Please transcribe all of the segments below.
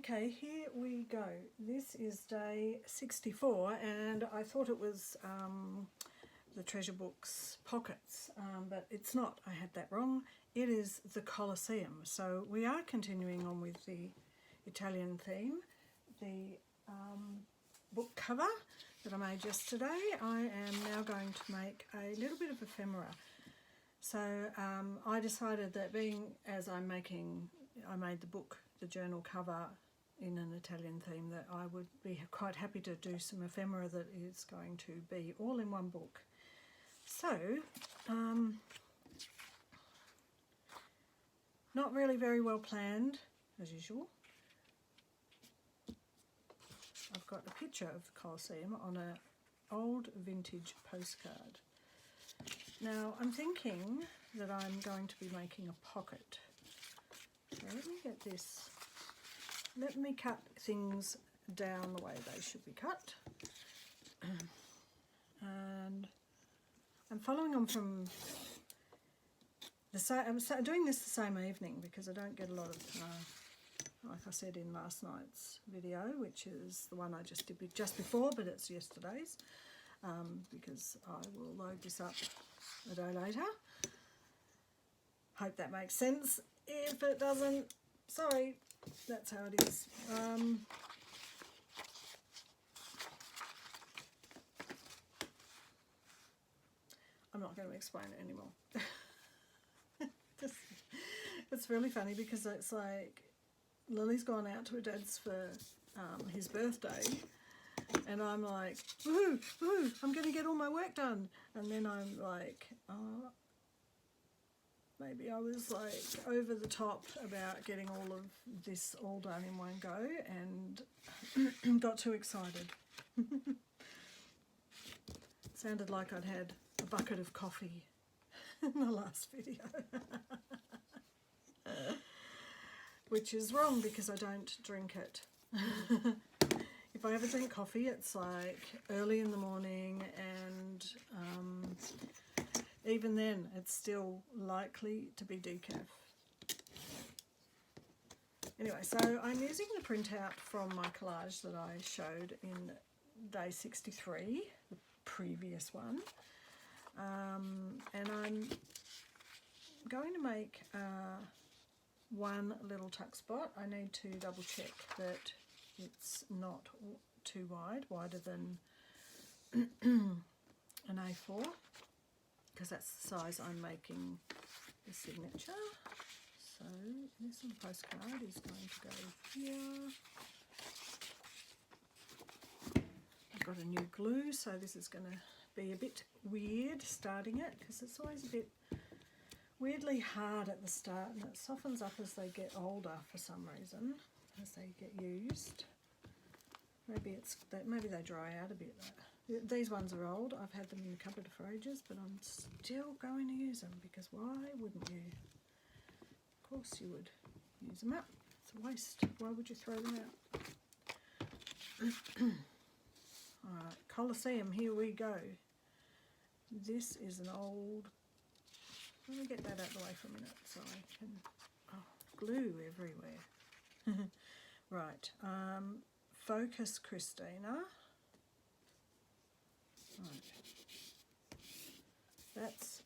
Okay, here we go. This is day 64 and I thought it was the Treasure Book's pockets, but it's not. I had that wrong. It is the Colosseum. So we are continuing on with the Italian theme. The book cover that I made yesterday, I am now going to make a little bit of ephemera. So I decided that I made the book, the journal cover in an Italian theme, that I would be quite happy to do some ephemera that is going to be all in one book. So, not really very well planned, as usual. I've got a picture of the Colosseum on an old vintage postcard. Now, I'm thinking that I'm going to be making a pocket. So let me get this. Let me cut things down the way they should be cut. And I'm following on from the same. I'm doing this the same evening because I don't get a lot of, like I said in last night's video, which is the one I just did just before, but it's yesterday's, because I will load this up a day later. Hope that makes sense. If it doesn't, sorry, that's how it is. I'm not going to explain it anymore. It's really funny because it's like Lily's gone out to her dad's for his birthday, and I'm like, woohoo, woohoo, I'm going to get all my work done. And then I'm like, oh, maybe I was like over the top about getting all of this all done in one go and got too excited. Sounded like I'd had a bucket of coffee in the last video. Which is wrong because I don't drink it. If I ever drink coffee, it's like early in the morning, and even then it's still likely to be decaf. Anyway, so I'm using the printout from my collage that I showed in day 63, the previous one, and I'm going to make one little tuck spot. I need to double check that it's not too wide, wider than an A4, because that's the size I'm making the signature. So this little postcard is going to go here. I've got a new glue, so this is going to be a bit weird starting it, because it's always a bit weirdly hard at the start, and it softens up as they get older for some reason, as they get used. Maybe it's that, maybe they dry out a bit. These ones are old. I've had them in the cupboard for ages, but I'm still going to use them, because why wouldn't you? Of course you would use them up. It's a waste. Why would you throw them out? Alright, Colosseum, here we go. This is an old... Let me get that out of the way for a minute so I can... Oh, glue everywhere. Right, focus, Christina. Right. That's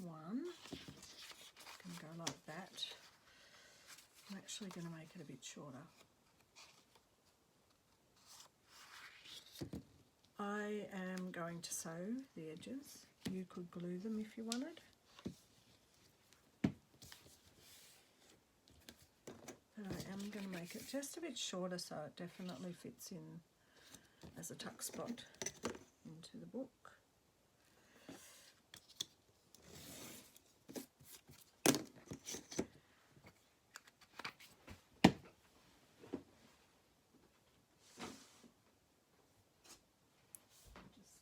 one. Can go like that. I'm actually going to make it a bit shorter. I am going to sew the edges. You could glue them if you wanted. But I am going to make it just a bit shorter so it definitely fits in as a tuck spot into the book.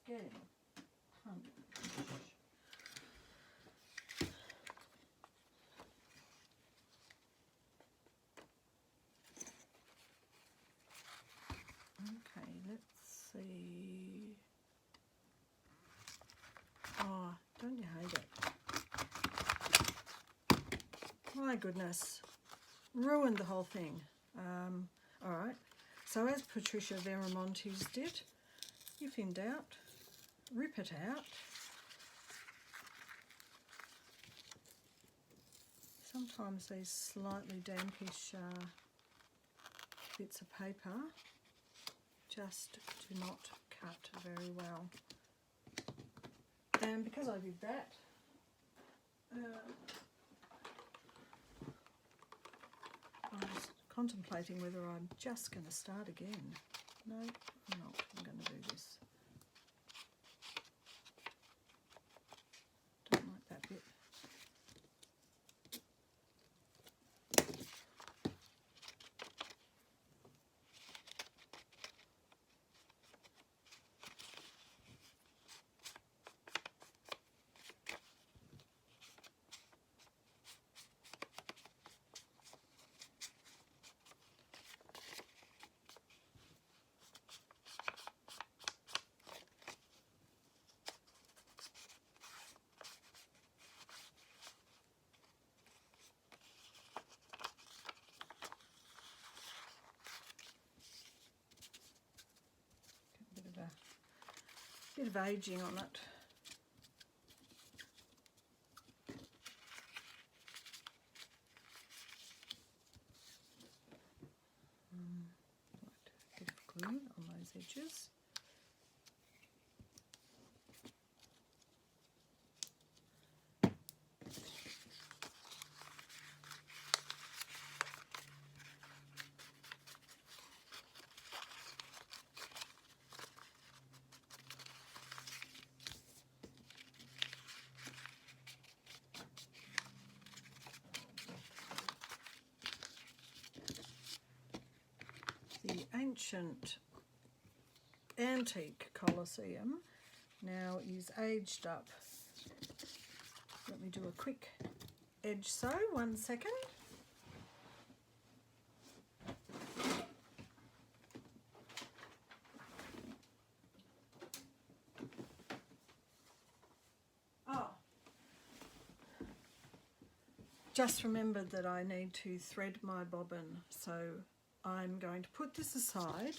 Getting punch. Okay, let's see. My goodness, ruined the whole thing. All right, so as Patricia Veramontes did, if in doubt, rip it out. Sometimes these slightly dampish bits of paper just do not cut very well. And because I did that, I was contemplating whether I'm just going to start again. No, I'm not. I'm going to do this. Don't like that bit. Bit of aging on it. Right, bit of glue on those edges. The ancient antique Colosseum now is aged up. Let me do a quick edge sew, 1 second. Oh, just remembered that I need to thread my bobbin, so I'm going to put this aside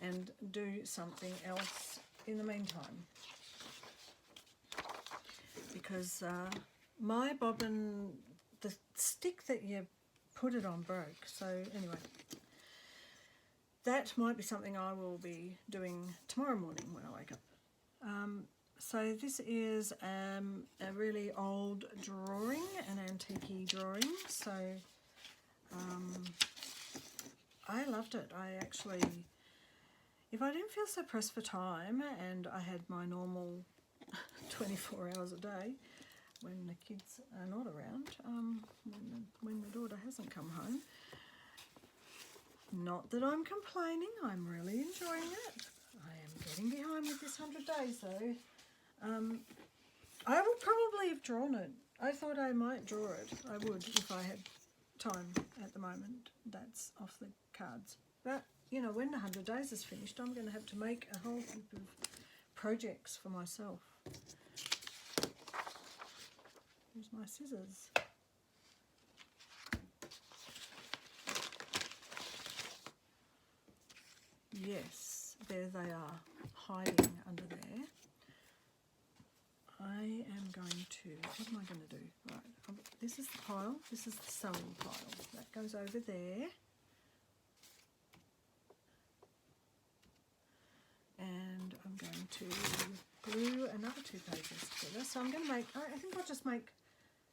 and do something else in the meantime, because my bobbin, the stick that you put it on broke. So anyway, that might be something I will be doing tomorrow morning when I wake up. So this is a really old drawing, an antique drawing, so I loved it. I actually, if I didn't feel so pressed for time and I had my normal 24 hours a day when the kids are not around, when the daughter hasn't come home, not that I'm complaining, I'm really enjoying it. I am getting behind with this 100 days though. I would probably have drawn it. I thought I might draw it. I would if I had time at the moment. That's off the cards. But, you know, when the 100 days is finished, I'm going to have to make a whole heap of projects for myself. Here's my scissors. Yes, there they are, hiding under there. I am going to, what am I going to do? Right, this is the pile, this is the sewing pile. That goes over there. And I'm going to glue another 2 pages together. So I'm going to make, I think I'll just make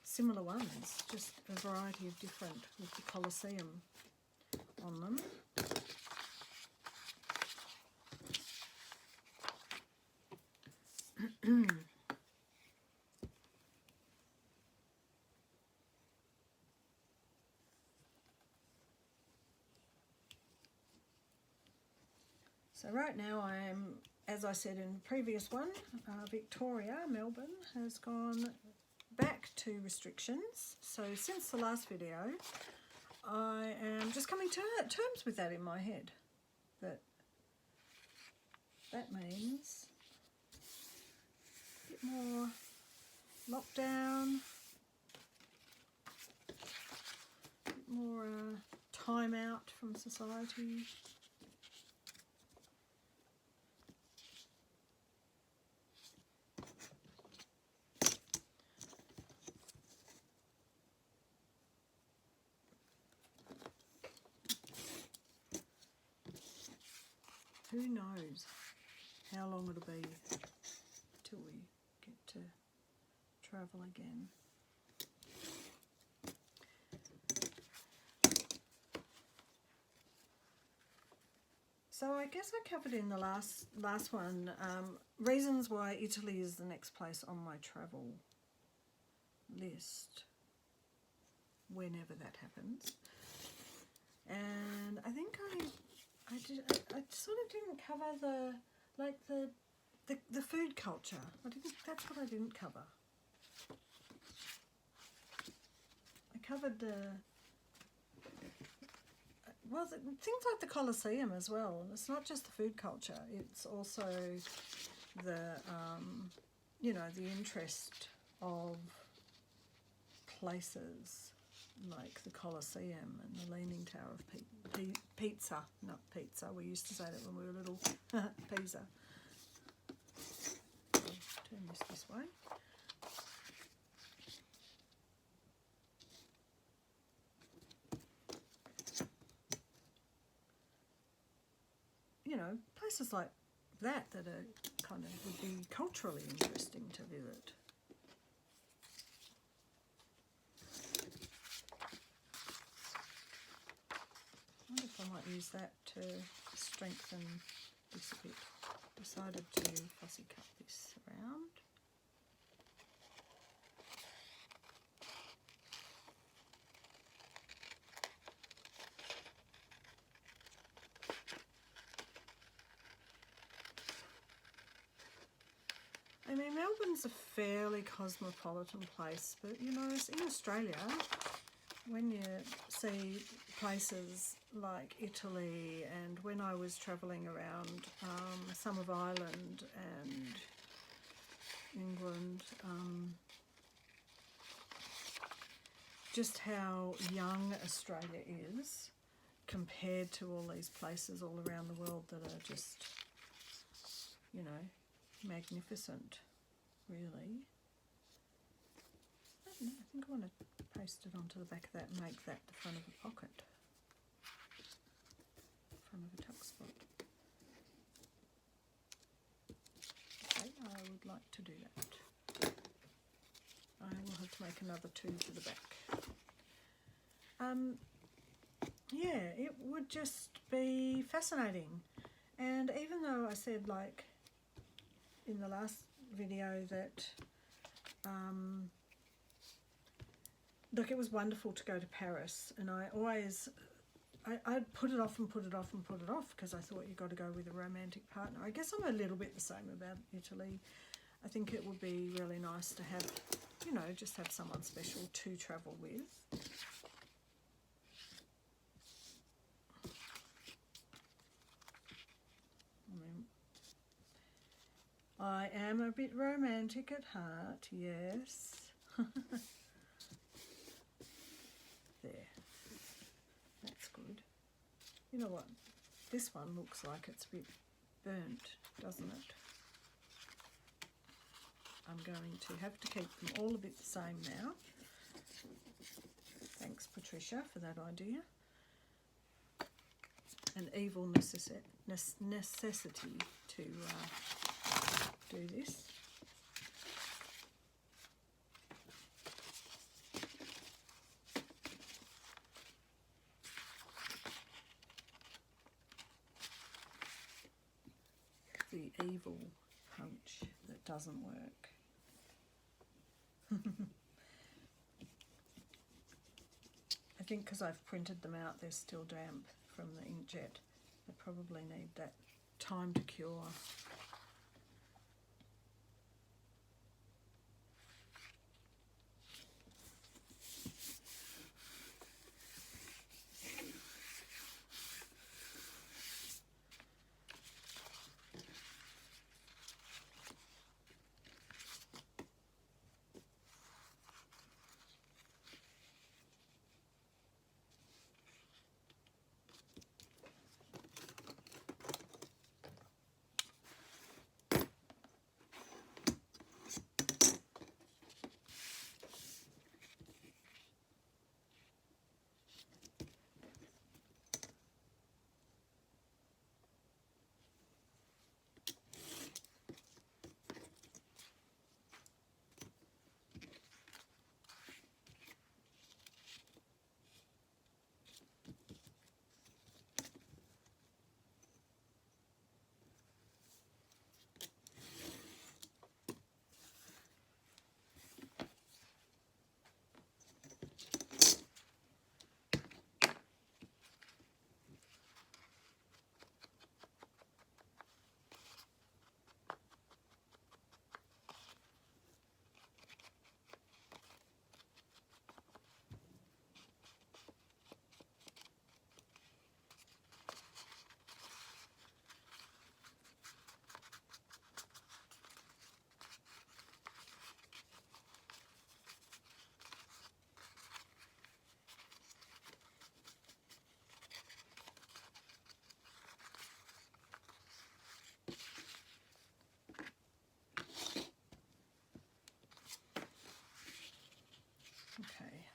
similar ones, just a variety of different with the Colosseum on them. So right now I am, as I said in the previous one, Victoria, Melbourne, has gone back to restrictions. So since the last video, I am just coming to terms with that in my head. That means a bit more lockdown, more time out from society. Who knows how long it'll be till we get to travel again. So I guess I covered in the last one reasons why Italy is the next place on my travel list, whenever that happens. And I think I sort of didn't cover the food culture. That's what I didn't cover. I covered things like the Colosseum as well. And it's not just the food culture, it's also the the interest of places like the Colosseum and the Leaning Tower of Pizza. Not pizza, we used to say that when we were little. Pisa. I'll turn this way. Places like that are kind of would be culturally interesting to visit. I wonder if I might use that to strengthen this a bit. Decided to fussy cut this around. I mean, Melbourne's a fairly cosmopolitan place, but in Australia, when you see places like Italy, and when I was travelling around some of Ireland and England, just how young Australia is compared to all these places all around the world that are just, magnificent, really. I don't know, I think I want to paste it onto the back of that and make that the front of a pocket, front of a tuck spot. Okay, I would like to do that. I will have to make another two for the back. Yeah, it would just be fascinating. And even though I said, like, in the last video that look, it was wonderful to go to Paris, and I'd put it off and put it off and put it off because I thought you've got to go with a romantic partner. I guess I'm a little bit the same about Italy. I think it would be really nice to have, just have someone special to travel with. I am a bit romantic at heart, yes. There. That's good. You know what? This one looks like it's a bit burnt, doesn't it? I'm going to have to keep them all a bit the same now. Thanks, Patricia, for that idea. An evil necessity to do this. The evil punch that doesn't work. I think because I've printed them out, they're still damp from the inkjet. They probably need that time to cure.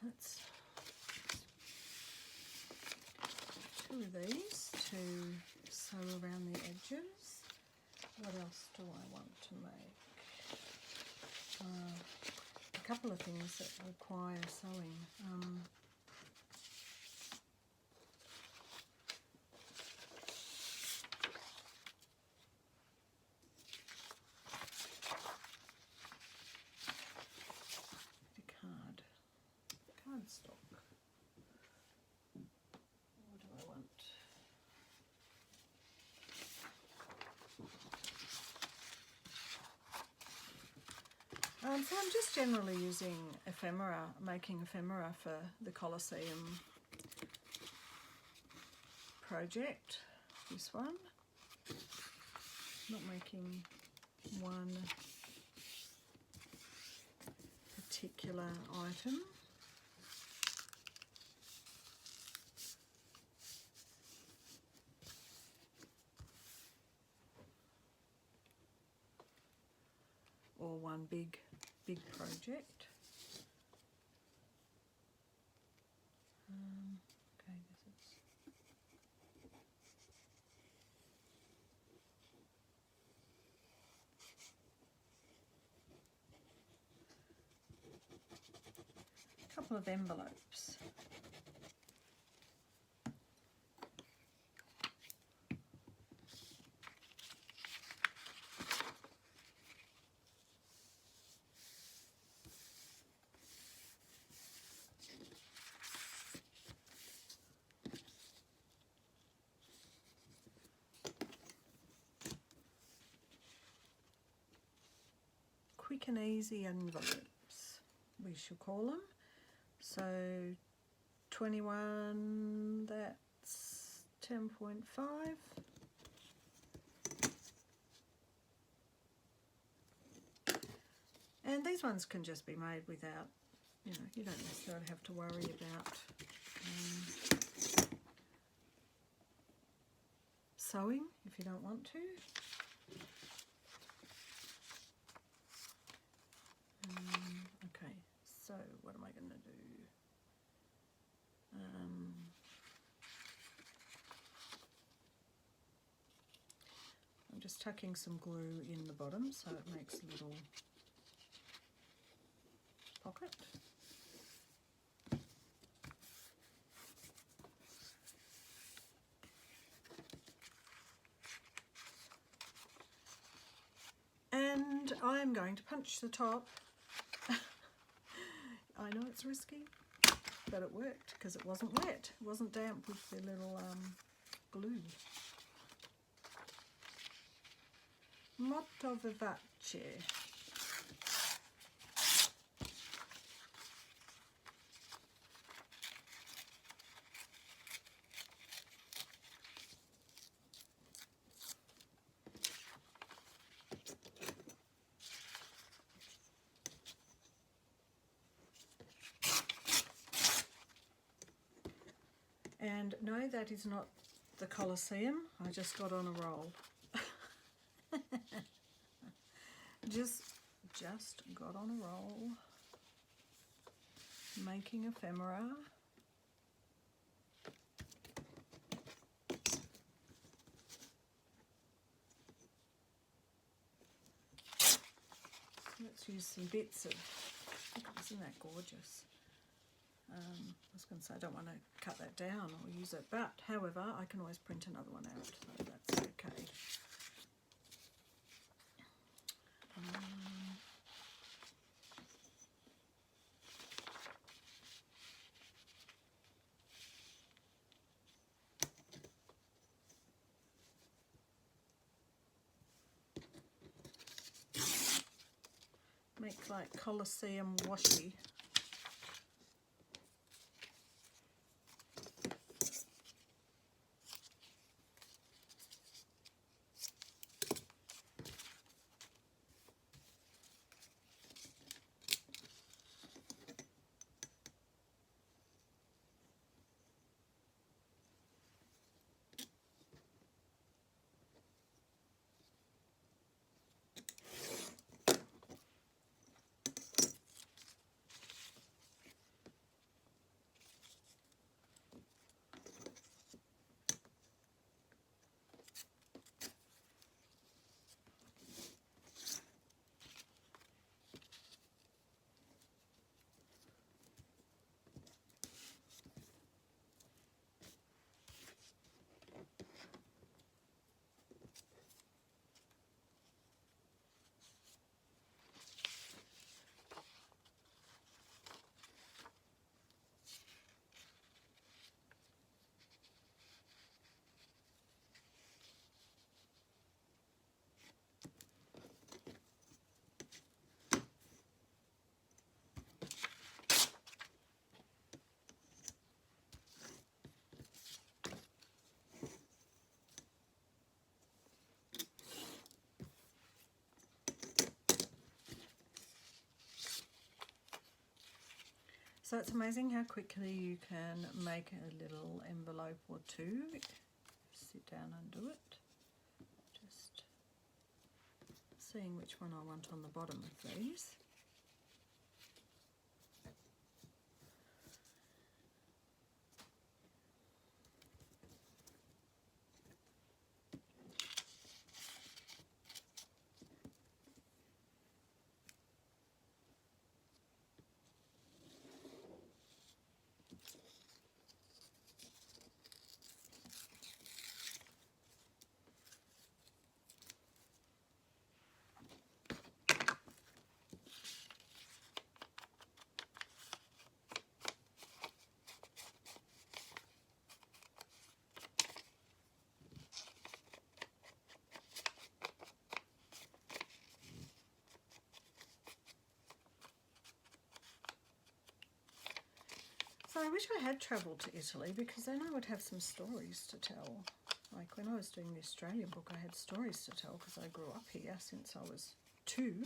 let's two of these to sew around the edges. What else do I want to make? A couple of things that require sewing. Cardstock. What do I want? So I'm just generally using ephemera, making ephemera for the Colossuem project. This one. Not making one particular item. Or one big project. Okay, this is a couple of envelopes. Quick and easy envelopes, we shall call them. So 21, that's 10.5. And these ones can just be made without, you don't necessarily have to worry about sewing if you don't want to. Okay, so what am I going to do? I'm just tucking some glue in the bottom so it makes a little pocket. And I'm going to punch the top. I know it's risky, but it worked because it wasn't wet. It wasn't damp with the little glue. Molto vivace. And no, that is not the Colossuem. I just got on a roll. just got on a roll. Making ephemera. Let's use some bits of, isn't that gorgeous? I was going to say I don't want to cut that down or use it, but however I can always print another one out, so that's okay. Make like Colossuem washi. So it's amazing how quickly you can make a little envelope or two. Sit down and do it. Just seeing which one I want on the bottom of these. So I wish I had travelled to Italy, because then I would have some stories to tell. Like when I was doing the Australian book, I had stories to tell because I grew up here since I was 2.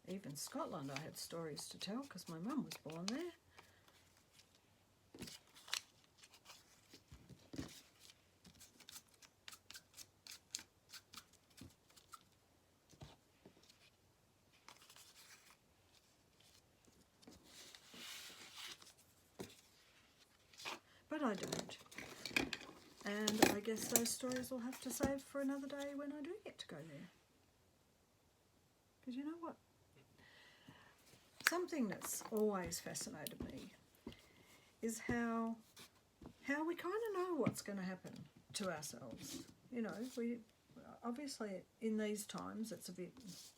Even Scotland I had stories to tell because my mum was born there. But I don't. And I guess those stories will have to save for another day when I do get to go there. Because you know what? Something that's always fascinated me is how we kind of know what's going to happen to ourselves. You know, we obviously in these times it's a bit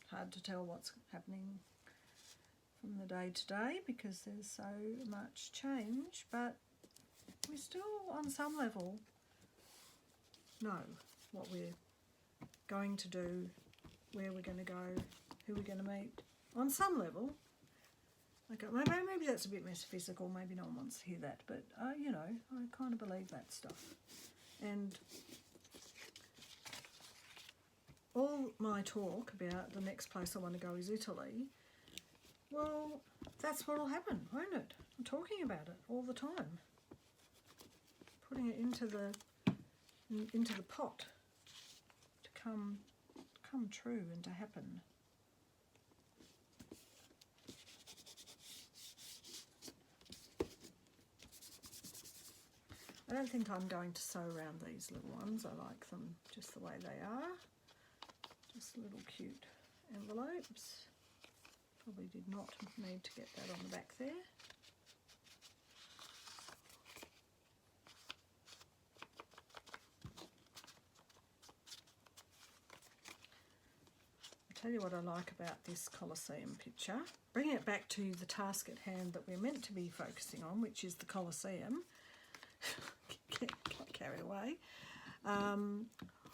hard to tell what's happening from the day to day because there's so much change, but we still on some level know what we're going to do, where we're going to go, who we're going to meet. On some level, okay, maybe that's a bit metaphysical, maybe no one wants to hear that, but you know, I kind of believe that stuff. And all my talk about the next place I want to go is Italy, well, that's what will happen, won't it? I'm talking about it all the time. Putting it into the pot to come true and to happen. I don't think I'm going to sew around these little ones. I like them just the way they are. Just little cute envelopes. Probably did not need to get that on the back there. I'll tell you what I like about this Colosseum picture. Bringing it back to the task at hand that we're meant to be focusing on, which is the Colosseum. Got carried away.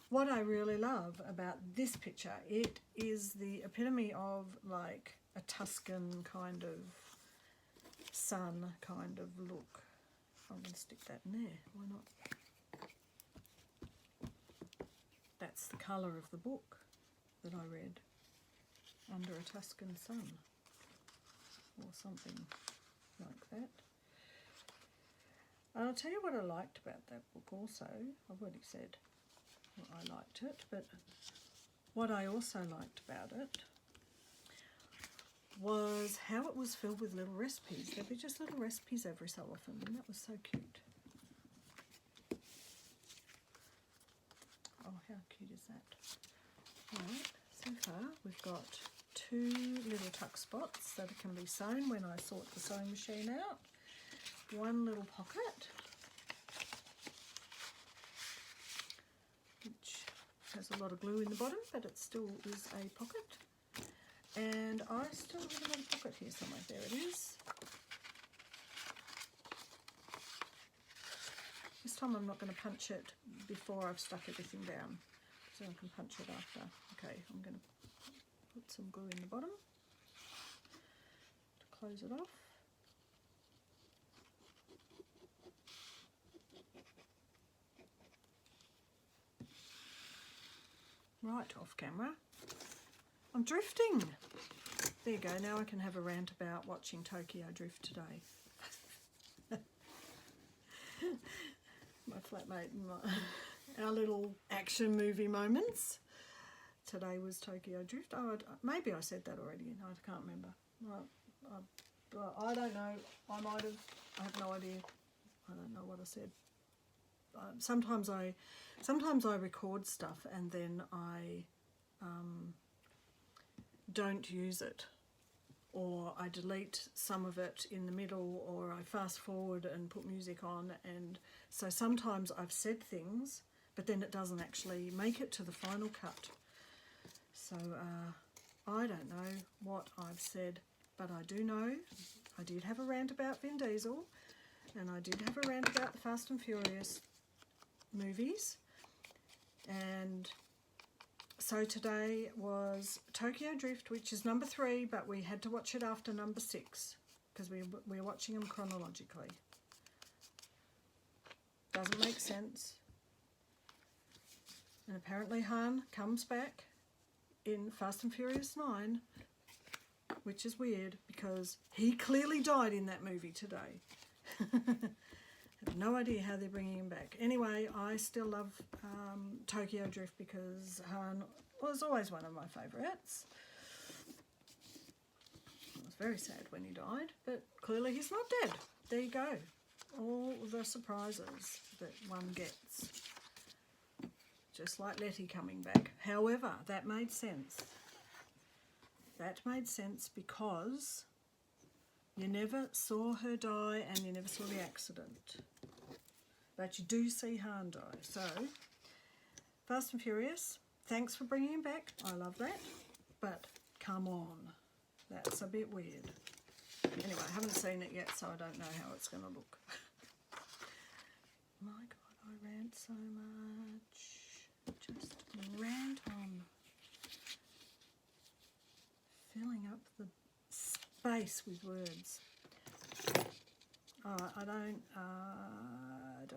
What I really love about this picture, it is the epitome of like a Tuscan kind of sun kind of look. I'm going to stick that in there, why not? That's the colour of the book that I read, Under a Tuscan Sun, or something like that. And I'll tell you what I liked about that book also. I've already said I liked it, but what I also liked about it was how it was filled with little recipes. There'd be just little recipes every so often, and that was so cute. Oh, how cute is that? Right, so far we've got 2 little tuck spots that can be sewn when I sort the sewing machine out. 1 little pocket, which has a lot of glue in the bottom, but it still is a pocket. And I still have another pocket here somewhere. There it is. This time I'm not going to punch it before I've stuck everything down, so I can punch it after. Okay, I'm going to put some glue in the bottom to close it off. Right, off camera. I'm drifting. there you go. Now I can have a rant about watching Tokyo Drift today. My flatmate and our little action movie moments. Today was Tokyo Drift. Oh, maybe I said that already. I can't remember. I don't know. I have no idea. I don't know what I said. Sometimes I record stuff and then I don't use it, or I delete some of it in the middle, or I fast forward and put music on, and so sometimes I've said things but then it doesn't actually make it to the final cut. So I don't know what I've said, but I do know I did have a rant about Vin Diesel, and I did have a rant about the Fast and Furious movies, and so today was Tokyo Drift, which is number 3, but we had to watch it after number 6 because we're watching them chronologically. Doesn't make sense. And apparently Han comes back in Fast and Furious 9, which is weird because he clearly died in that movie today. I have no idea how they're bringing him back. Anyway, I still love Tokyo Drift because Han was always one of my favourites. It was very sad when he died, but clearly he's not dead. There you go. All the surprises that one gets. Just like Letty coming back. However, that made sense. That made sense because you never saw her die and you never saw the accident. But you do see Han die. So, Fast and Furious, thanks for bringing him back. I love that. But come on. That's a bit weird. Anyway, I haven't seen it yet, so I don't know how it's going to look. My God, I rant so much. Just rant on. Filling up the space with words. I don't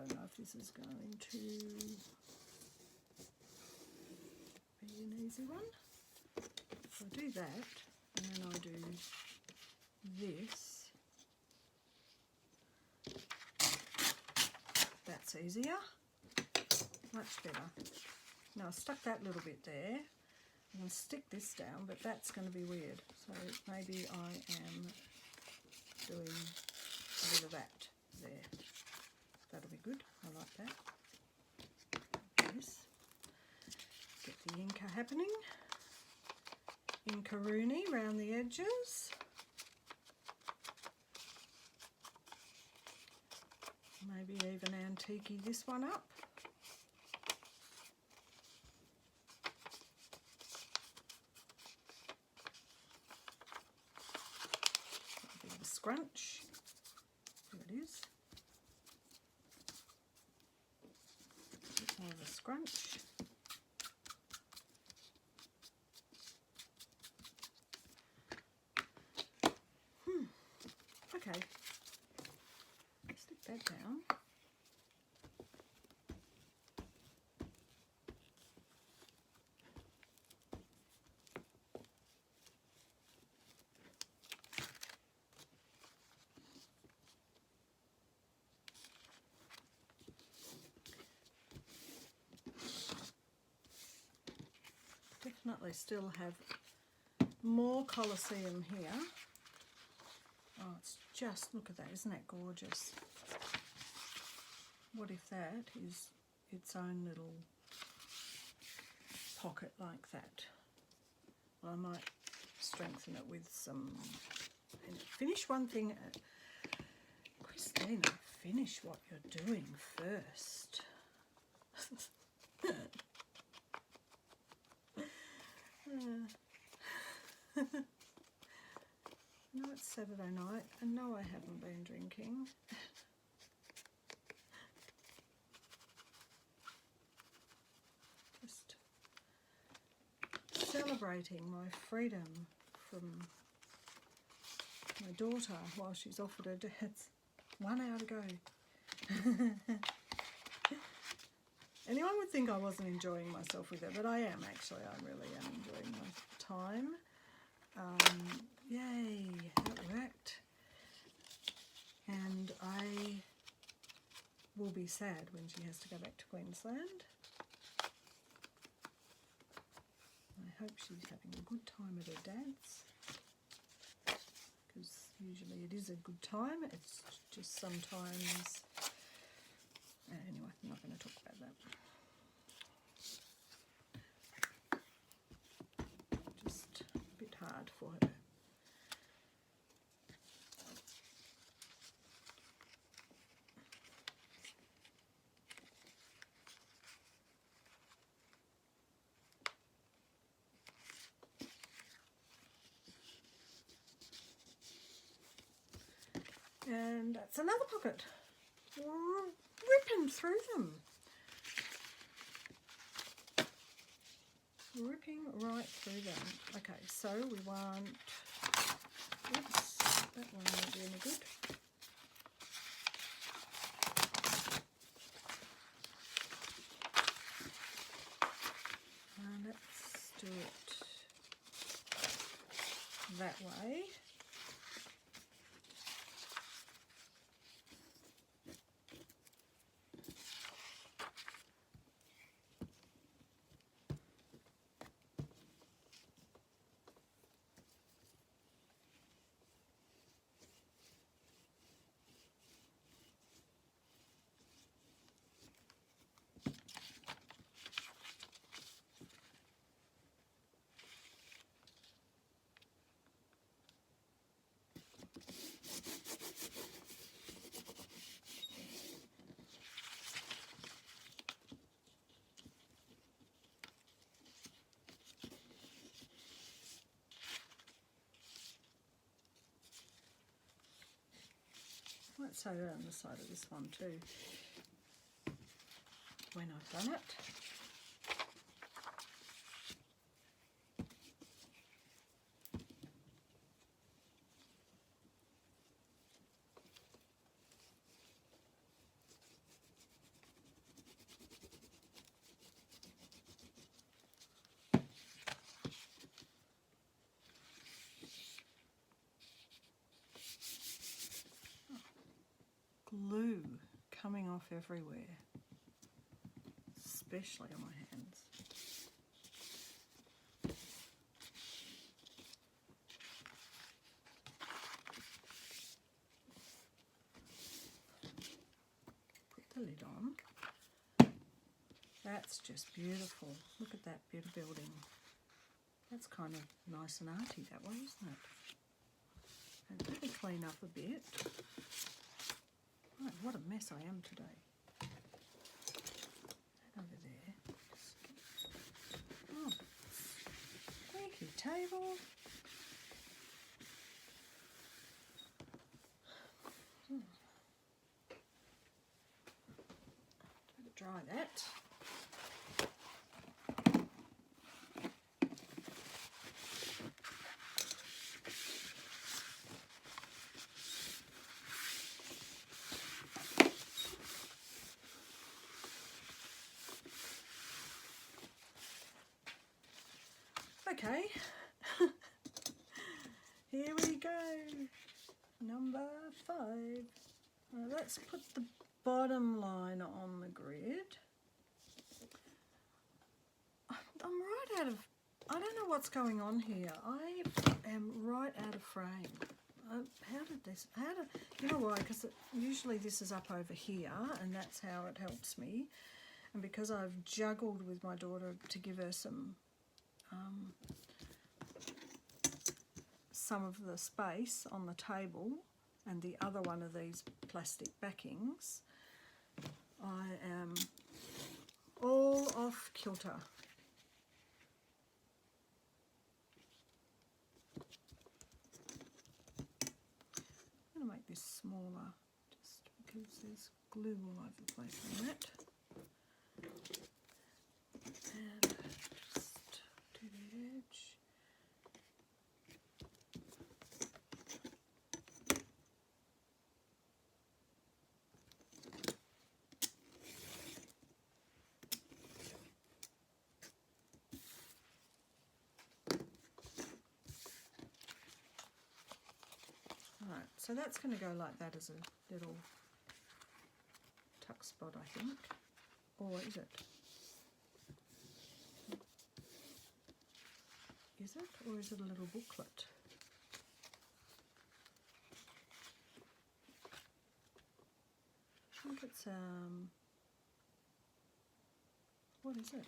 know if this is going to be an easy one. So I do that, and then I do this. That's easier. Much better. Now I stuck that little bit there. I'm going to stick this down, but that's going to be weird. So maybe I am doing a bit of that there. That'll be good. I like that. Yes. Get the inker happening. Inker-rooney round the edges. Maybe even antique-y this one up. Scrunch. There it is. A bit more of a scrunch. Okay. Stick that down. Definitely still have more Colossuem here. Oh, it's just, look at that, isn't that gorgeous? What if that is its own little pocket like that? Well, I might strengthen it with some, and finish one thing. Christina, finish what you're doing first. No, it's Saturday night, and no, I haven't been drinking. Just celebrating my freedom from my daughter while she's off at her dad's. 1 hour to go. Anyone would think I wasn't enjoying myself with it, but I am actually. I really am enjoying my time. Yay, that worked. And I will be sad when she has to go back to Queensland. I hope she's having a good time at her dad's, because usually it is a good time. It's just sometimes... Anyway, I'm not going to talk about that. Just a bit hard for her. And that's another pocket. Ripping through them. Ripping right through them. Okay, so we want... Oops, that one won't be any good. Let's do it that way. Might sew it on the side of this one too when I've done it. Glue coming off everywhere, especially on my hands. Put the lid on. That's just beautiful. Look at that bit of building. That's kind of nice and arty that way, isn't it? And let me clean up a bit. Right, what a mess I am today. That over there. Oh, squeaky table. Better dry that. Okay, here we go, number 5. Now let's put the bottom line on the grid. I'm right out of, I don't know what's going on here. I am right out of frame. You know why? Because usually this is up over here and that's how it helps me. And because I've juggled with my daughter to give her some of the space on the table and the other one of these plastic backings, I am all off kilter. I'm going to make this smaller just because there's glue all over the place on that. And just to the edge. So that's going to go like that as a little tuck spot, I think. Or is it? Is it? Or is it a little booklet? I think it's, what is it?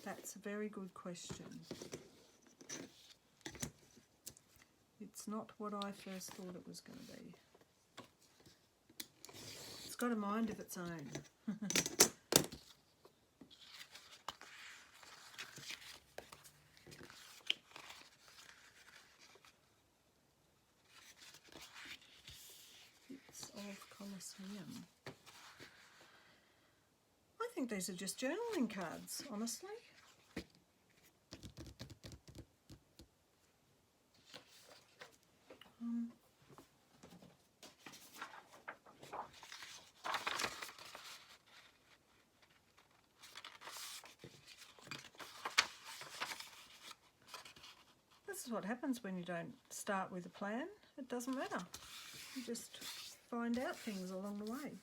That's a very good question. It's not what I first thought it was going to be. It's got a mind of its own. Bits of Colossuem. I think these are just journaling cards, honestly. This is what happens when you don't start with a plan. It doesn't matter. You just find out things along the way.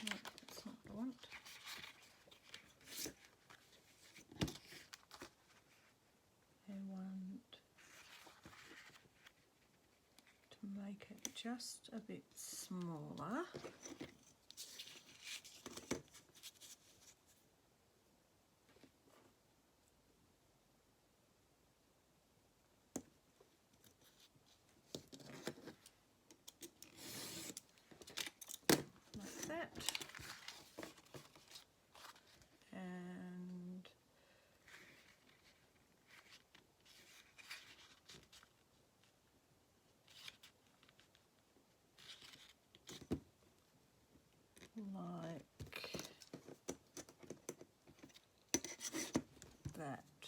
No, that's not what I want. I want to make it just a bit smaller. Like that. And like that. Okay.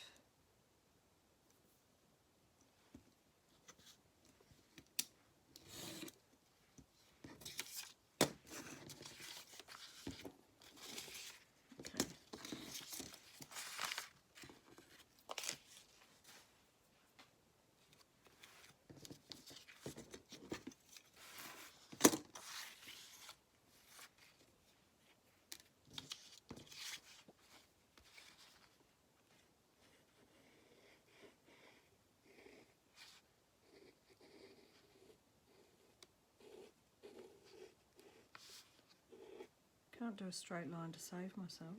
Can't do a straight line to save myself.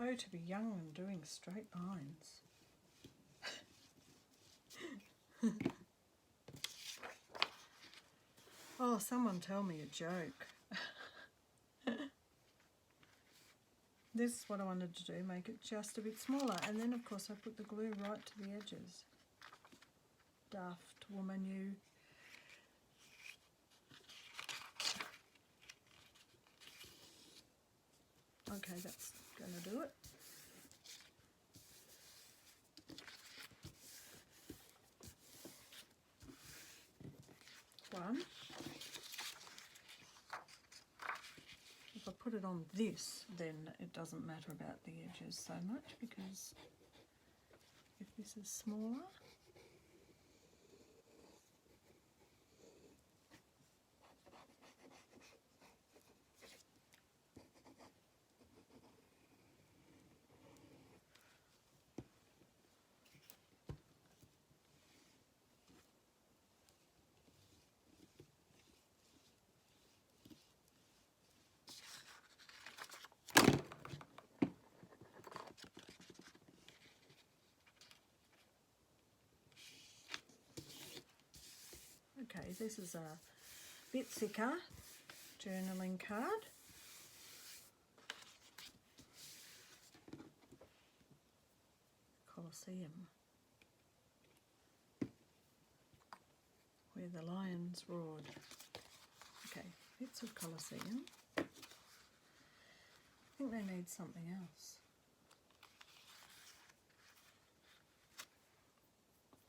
Oh, to be young and doing straight lines. Oh, someone tell me a joke. This is what I wanted to do, make it just a bit smaller. And then, of course, I put the glue right to the edges. Daft woman, you. Okay, that's going to do it. One. If I put it on this, then it doesn't matter about the edges so much, because if this is smaller, This is a bit thicker journaling card. Colossuem, where the lions roared. Okay, bits of Colossuem. I think they need something else.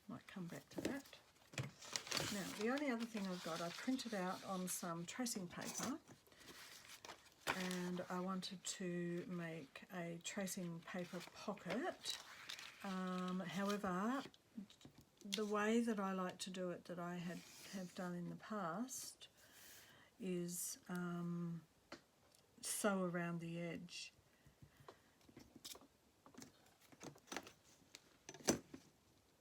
Might come back to that. Now, the only other thing I've got, I've printed out on some tracing paper, and I wanted to make a tracing paper pocket. However, the way that I like to do it, that I have done in the past, is sew around the edge.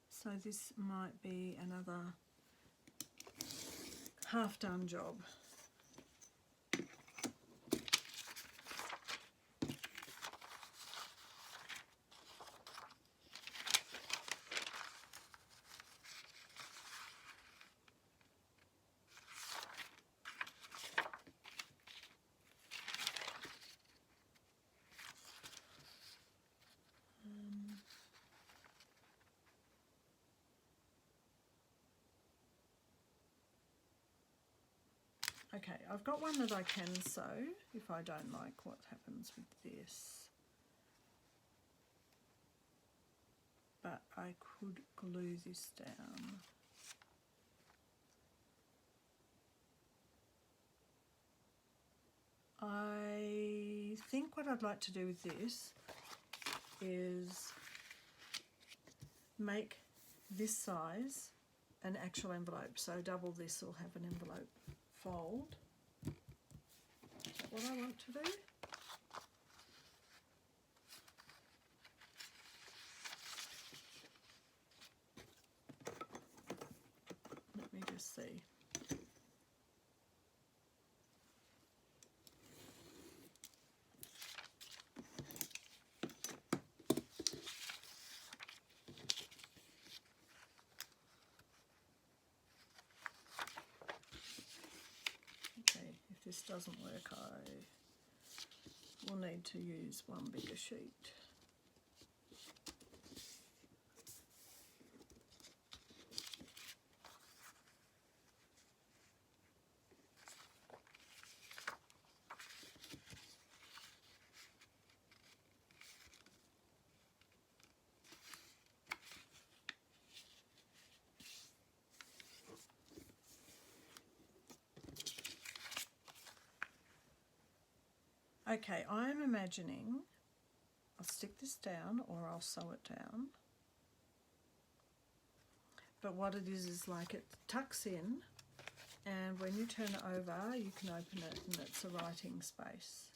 So this might be another half-done job. Okay, I've got one that I can sew if I don't like what happens with this. But I could glue this down. I think what I'd like to do with this is make this size an actual envelope. So double this will have an envelope fold. Is that what I want to do? Let me just see. This doesn't work, I will need to use one bigger sheet. Okay, I'm imagining I'll stick this down or I'll sew it down. But what it is like it tucks in, and when you turn it over you can open it and it's a writing space.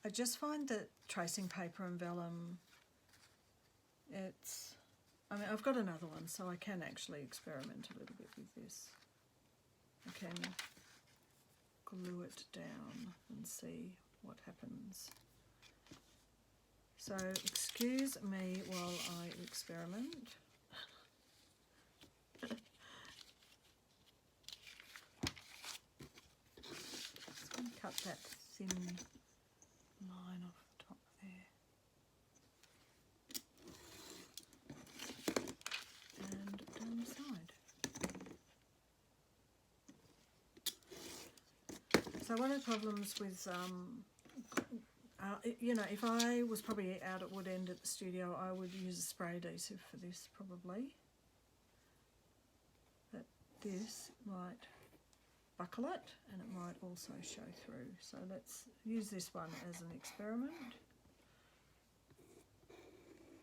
I just find that tracing paper and vellum, I mean, I've got another one so I can actually experiment a little bit with this. I can glue it down and see what happens. So excuse me while I experiment. Just going to cut that thin line off the top there. And down the side. So one of the problems with, you know, if I was probably out at Wood End at the studio, I would use a spray adhesive for this probably. But this might buckle it and it might also show through. So let's use this one as an experiment.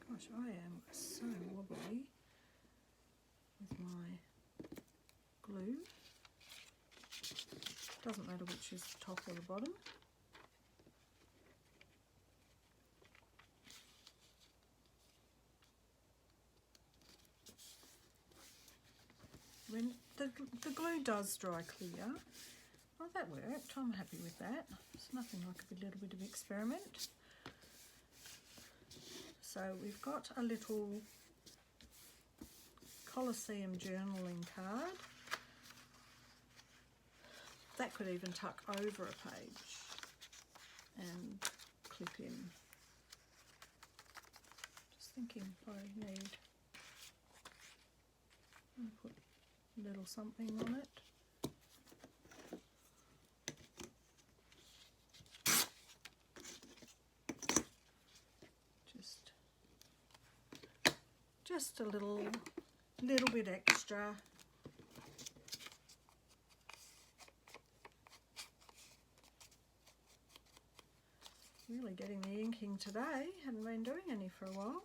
Gosh, I am so wobbly with my glue. Doesn't matter which is the top or the bottom. When the glue does dry clear, well, that worked. I'm happy with that. It's nothing like a little bit of experiment. So we've got a little Colossuem journaling card. That could even tuck over a page and clip in. Just thinking if I need, I'll put a little something on it. Just a little bit extra. Really getting the inking today. Hadn't been doing any for a while.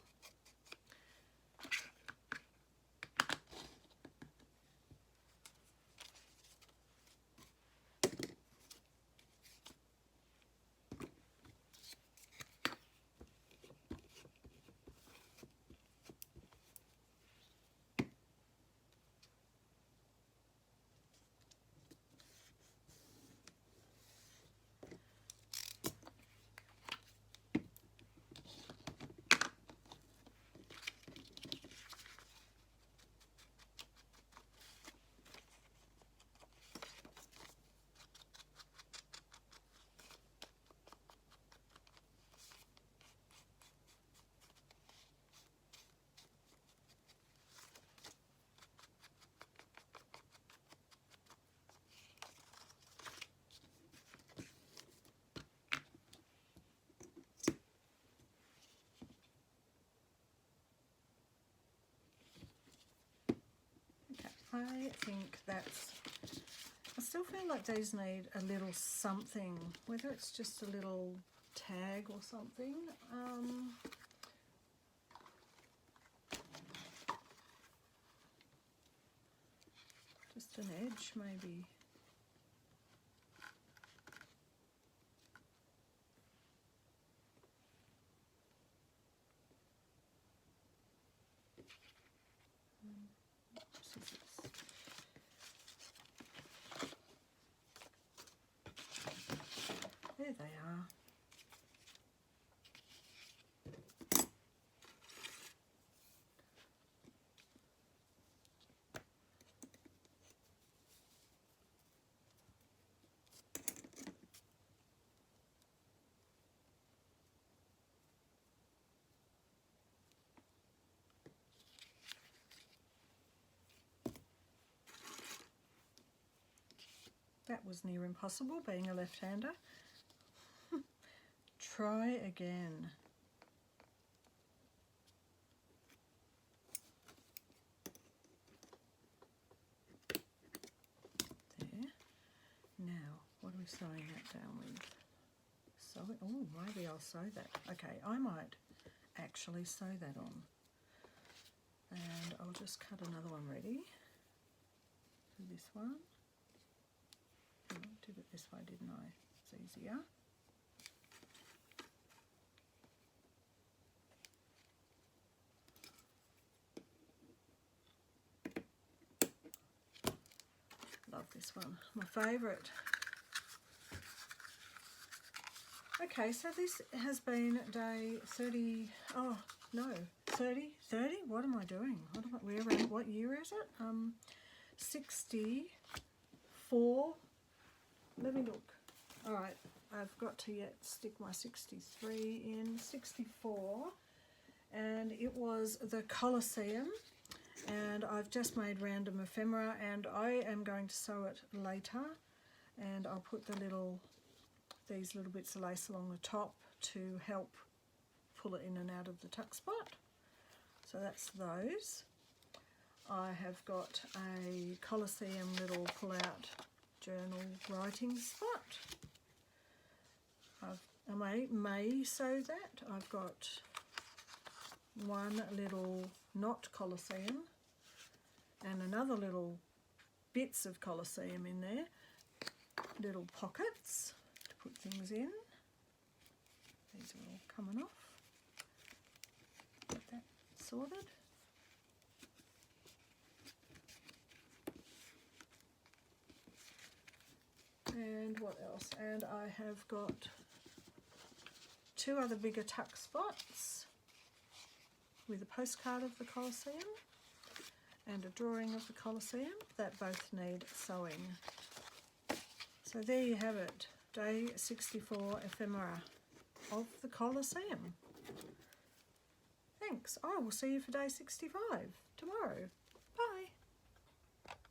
I think that's, I still feel like these need a little something, whether it's just a little tag or something. Just an edge maybe. There they are. That was near impossible, being a left-hander. Try again. There. Now, what are we sewing that down with? Sew it. Oh, maybe I'll sew that. Okay, I might actually sew that on. And I'll just cut another one ready for this one. I did it this way, didn't I? It's easier. Love this one, my favourite. Okay, so this has been day 30, oh no, 30, what am I doing? What year is it? 64, let me look. All right, I've got to yet stick my 63 in, 64, and it was the Colossuem. And I've just made random ephemera, and I am going to sew it later, and I'll put these little bits of lace along the top to help pull it in and out of the tuck spot. So that's those. I have got a Colossuem little pull-out journal writing spot. I may sew that. I've got one little not Colossuem and another little bits of Colossuem in there, little pockets to put things in. These are all coming off. Get that sorted. And what else? And I have got two other bigger tuck spots with a postcard of the Colossuem, and a drawing of the Colosseum that both need sewing. So there you have it, day 64 ephemera of the Colosseum. Thanks. I will see you for day 65 tomorrow.